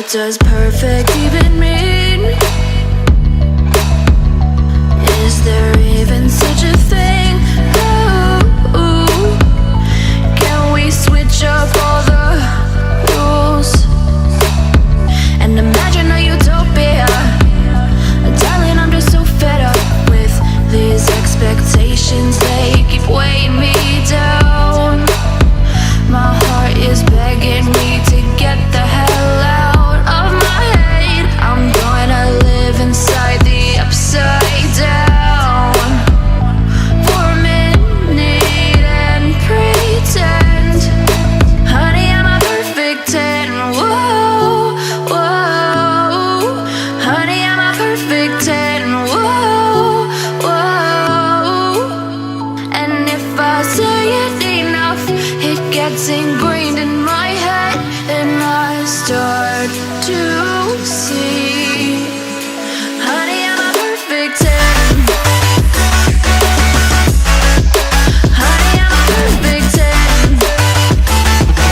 What does perfect even mean? Is there even such a thing? Ooh, can we switch up all the rules and imagine a utopia? Darling, I'm just so fed up with these expectations. They keep weighing me down. My heart is begging me to get the hell out of my head. I'm gonna live inside the upside down for a minute and pretend, honey, I'm a perfect 10. Whoa, whoa, honey, I'm a perfect 10. Whoa, whoa, and if I say it enough, it gets ingrained in my head, and I start to see, honey, I'm a perfect 10. Honey, I'm a perfect 10.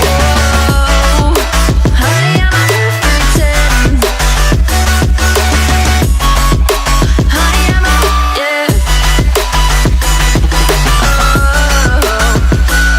Whoa, honey, I'm a perfect 10. Honey, I'm a, yeah. Oh,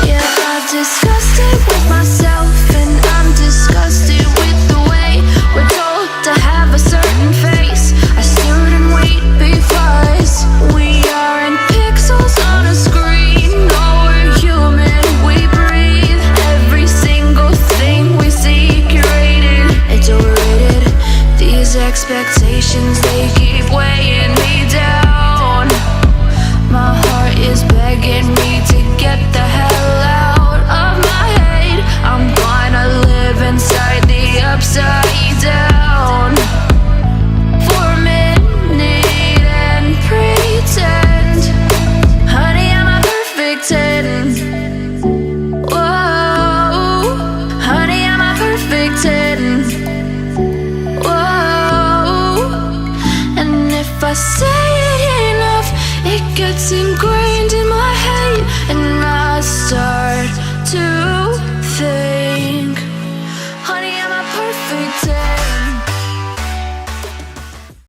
yeah, I've discussed it with myself, and I'm disgusted with the way we're told to have a certain face. I stood and wait because we aren't pixels on a screen. No, we're human, we breathe. Every single thing we see curated. It's overrated. These expectations, they keep weighing me down. My heart is begging me to get the hell out of my head. I'm gonna live inside the upside down for a minute and pretend, honey, I'm a perfect 10. Whoa, honey, I'm a perfect 10. Whoa, and if I say it enough, it gets ingrained in my head, and I start to